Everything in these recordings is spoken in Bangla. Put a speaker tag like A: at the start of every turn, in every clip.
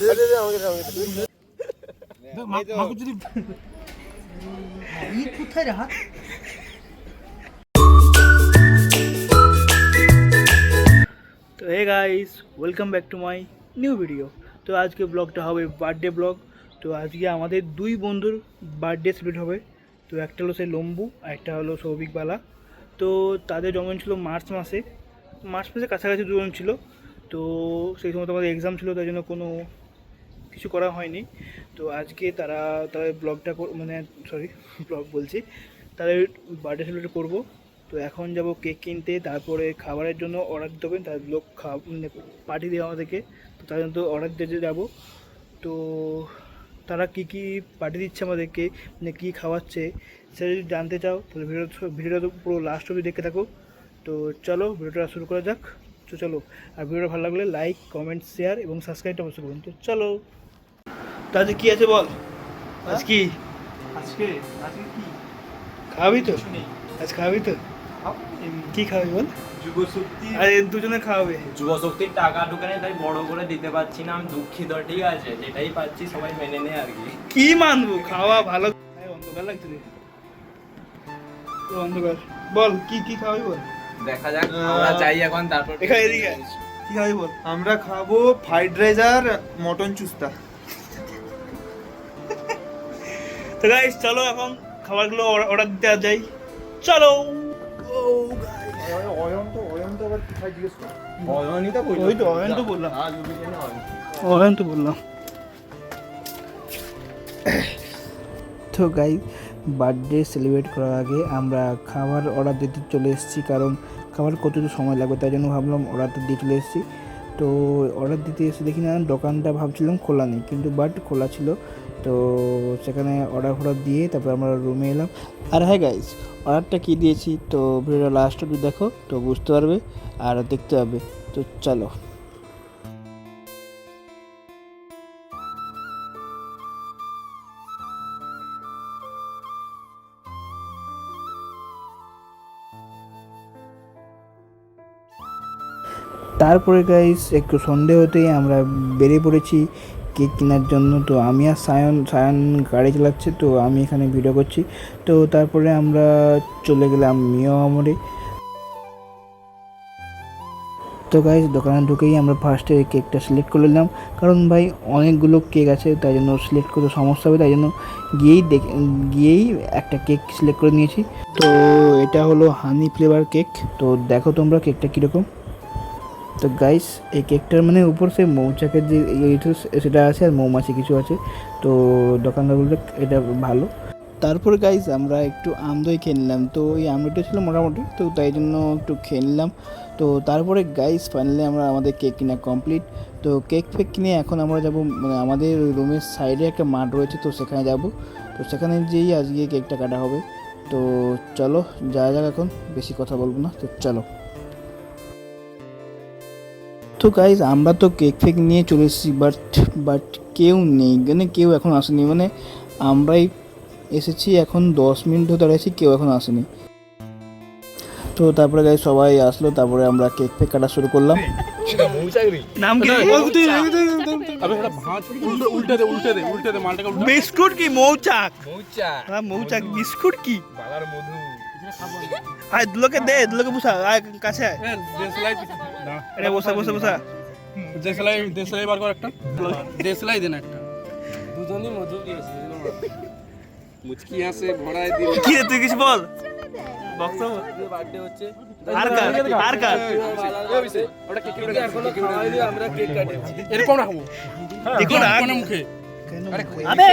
A: তো hey guys, welcome back to my new video. তো আজকে ব্লগটা হবে বার্থডে ব্লগ। তো আজকে আমাদের দুই বন্ধুর বার্থডে সেলিব্রেট হবে। তো একটা হলো সেই লম্বু আর একটা হলো সৌভিক বালা। তো তাদের জন্মদিন ছিল মার্চ মাসে কাছাকাছি দুজন ছিল। তো সেই সময় আমাদের এক্সাম ছিল, তাই জন্য কোনো কিছু করা হয়নি। তো আজকে তাদের ব্লগটা ব্লগ বলছি, তাদের বার্থডে সেলিব্রেট করবো। তো এখন যাব কেক কিনতে, তারপরে খাবারের জন্য অর্ডার দিতে হবে। তার লোক পার্টি দেওয়া আমাদেরকে, তো তার জন্য অর্ডার দিতে যাবো। তো তারা কী পার্টি দিচ্ছে আমাদেরকে, মানে কী খাওয়াচ্ছে, সেটা যদি জানতে চাও তাহলে ভিডিওটা তো পুরো লাস্ট অবধি দেখতে থাকো। তো চলো ভিডিওটা শুরু করা যাক। তো চলো, আর ভিডিওটা ভালো লাগলে লাইক, কমেন্ট, শেয়ার এবং সাবস্ক্রাইবটা অবশ্যই করুন। তো চলো, তো আজকে কী আছে বল? আজকে কি খাওয়াবি? তো আজ খাওয়াবি তো? কি খাওয়াবি বল?
B: যুবশক্তি।
A: আরে দুজনে খাওয়াবে।
B: যুবশক্তির টাকা ঢুকানে তাই বড় করে দিতে পারছি না, আমি দুঃখিত। ঠিক আছে, যেটাই পাচ্ছি সবাই মেনে নেয় আর
A: কি মানবো, খাওয়া ভালো। অন্ধকার লাগছে রে, অন্ধকার। বল কি খাওয়াবি বল?
B: দেখা যাক, আমরা চাই এখন। তারপর
A: এদিকে কি খাওয়াবি বল?
C: আমরা খাবো ফ্রাইড রাইস আর মটন চুস্তা।
A: তো গাইস চলো এখন খাবারগুলো অর্ডার দিতে যাই। চলো।
C: অয়ন তো আবার কি খাই জিজ্ঞেস কর।
A: অয়ন তো বললাম। তো গাইস, বার্থডে সেলিব্রেট করার আগে আমরা খাবার অর্ডার দিতে চলে এসেছি, কারণ খাবার কতটুকু সময় লাগবে তাই জন্য ভাবলাম অর্ডারটা দিয়ে চলে এসেছি। তো অর্ডার দিতে এসে দেখি না দোকানটা ভাবছিলাম খোলা নেই, কিন্তু বাট খোলা ছিল। তো সেখানে অর্ডার দিয়ে তারপর আমরা রুমে এলাম। আর হ্যাঁ গাইস, অর্ডারটা কী দিয়েছি তো ভিডিওটা লাস্ট অবধি দেখো, তো বুঝতে পারবে আর দেখতে পাবে। তো চলো। তারপরে গাইস একটু সন্ধে হতেই আমরা বেরিয়ে পড়েছি কেক কেনার জন্য। তো আমি আর সায়ন গাড়ি চালাচ্ছে, তো আমি এখানে ভিডিও করছি। তো তারপরে আমরা চলে গেলাম মিও আমরে। তো গাইস দোকানে ঢুকেই আমরা ফার্স্টে কেকটা সিলেক্ট করে নিলাম, কারণ ভাই অনেকগুলো কেক আছে, তাই জন্য সিলেক্ট করতে সমস্যা হবে, তাই জন্য গিয়েই একটা কেক সিলেক্ট করে নিয়েছি। তো এটা হলো হানি ফ্লেভার কেক। তো দেখো তোমরা কেকটা কীরকম। তো গাইস এই কেকটার মানে উপর সে মৌচাকের যে সেটা আছে আর মৌমাছি কিছু আছে। তো দোকানদার বলতে এটা ভালো। তারপরে গাইস আমরা একটু আমদই খেয়ে নিলাম। তো এই আমদইটা ছিল মোটামুটি, তো তাই জন্য একটু খেয়ে নিলাম। তো তারপরে গাইস ফাইনালি আমাদের কেক কিনা কমপ্লিট। তো কেক কিনে এখন আমরা যাব, মানে আমাদের রুমের সাইডে একটা মাঠ রয়েছে, তো সেখানে যাব। তো সেখানে যেই আজকে কেকটা কাটা হবে। তো চলো যাওয়া যাক, এখন বেশি কথা বলবো না, তো চলো। তো গাইজ আমরা তো কেক নিয়ে চলে এসেছি, বাট কেউ নেই, মানে কেউ এখন আসেনি, মানে আমরাই এসেছি, এখন 10 মিনিট ধরে দাঁড়িয়েছি, কেউ এখন আসেনি। তো তারপরে গাইজ সবাই আসলো, তারপরে আমরা কেক কাটা শুরু করলাম। বিস্কুট কি মৌচাক বিস্কুট কি আয় দুলোকে বসা কাছে বসা
D: দেশলাই বার কর একটা, দেশলাই দেন একটা। দুজনই মধু দিয়েছে, মুচকি আছে ভরাই দিল।
A: কি তুই কিছু বল।
D: বার্থডে হচ্ছে
A: আর কার
D: ওটা কেক এখনো খাওয়াইনি, আমরা কেক কাটি এরকম রাখবো দেখো না কোন মুখে। আবে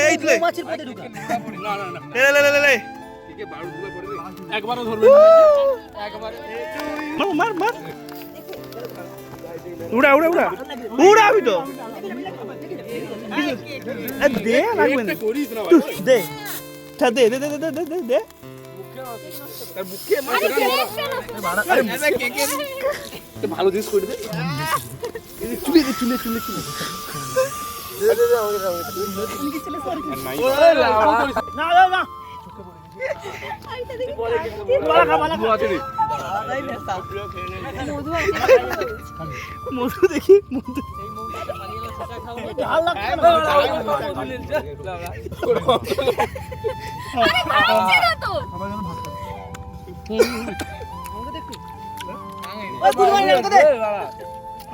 D: এই তুই মাছের পেটে ঢুকা। না
A: লে
D: কেকে বারুদ গুলো পড়ে একবারও ধরবে না, একবার
A: মার উড়া আমি তো দে লাগবে না, দে
D: তার মুখে ভালো জিনিস করে দে। চুলে
A: মধু দেখি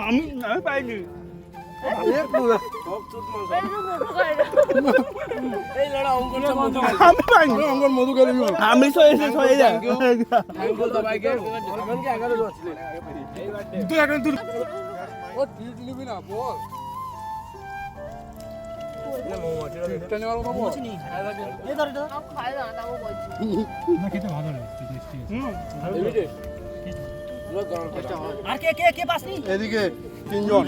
A: আমি পাইনি। আমি সয়ে যাই।
D: এদিকে তিনজন,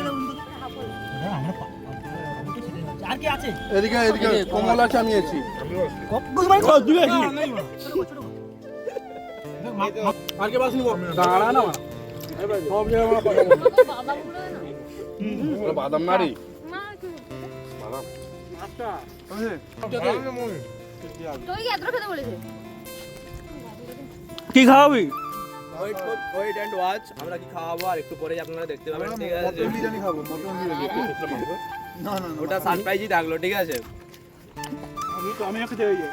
D: এদিকে এদিকে কমল আছে, আমি আছি। আর কে বাস নিব? দাঁড়া না, সব জায়গায় বাদাম নাড়ি।
A: কি খাওয়াবি?
B: ওয়েট এন্ড ওয়াচ, আমরা কি খাওয়াবো আর একটু পরেই আপনারা দেখতে পাবেন, ঠিক আছে?
C: মটন বিরিয়ানি খাবো, মটন বিরিয়ানি। না না না,
B: ওটা সারপ্রাইজই থাকলো, ঠিক আছে?
A: আমি একটা হয়ে যাই।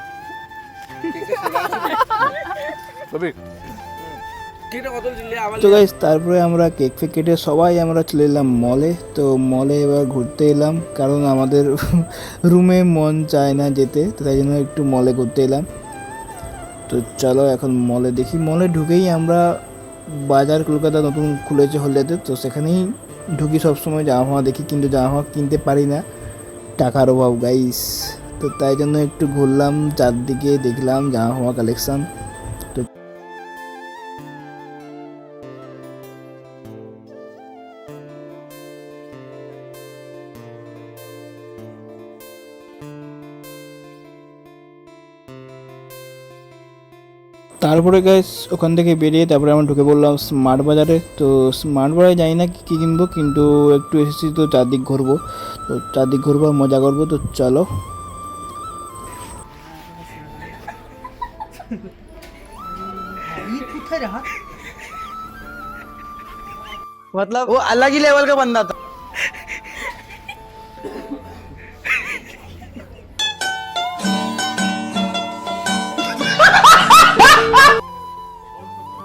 A: তো গাইস তারপরে আমরা কেক ফেক কেটে সবাই আমরা চলে এলাম মলে। তো মলে এবার ঘুরতে এলাম, কারণ আমাদের রুমে মন চায় না যেতে, তো তাই জন্য একটু মলে ঘুরতে এলাম। তো চলো এখন মলে দেখি। মলে ঢুকেই আমরা বাজার কলকাতা নতুন খুলেছে হলদিয়াতে, তো সেখানেই ঢুকি সবসময়, জামা ফামা দেখি, কিন্তু জামা ফামা কিনতে পারি না, টাকার অভাব গাইস। তো তাই জন্য একটু ঘুরলাম চারদিকে, দেখলাম জামা ফামা কালেকশান। তারপরে গাইস ওখান থেকে বেরিয়ে তারপরে আমরা ঢুকে পড়লাম স্মার্ট বাজারে। তো স্মার্ট বাজারে জানি না কী কিনবো, কিন্তু একটু এসেছি তো চারদিক ঘুরবো, তো চারদিক ঘুরবো আর মজা করবো। তো চলো।
C: मतलब वो अलग ही लेवल का बंदा था।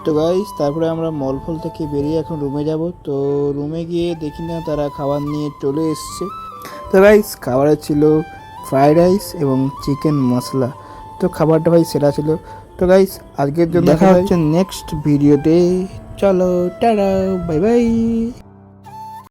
A: তো গাইস তারপরে আমরা মল ফল থেকে বেরিয়ে এখন রুমে যাব। তো রুমে গিয়ে দেখি না তারা খাবার নিয়ে চলে এসছে। তো গাইস খাবারে ছিল ফ্রাইড রাইস এবং চিকেন মশলা। তো খাবারটা ভাই সেরা ছিল। তো গাইস আজকের জন্য দেখা হচ্ছে নেক্সট ভিডিওতে। চলো টাটা, বাই বাই।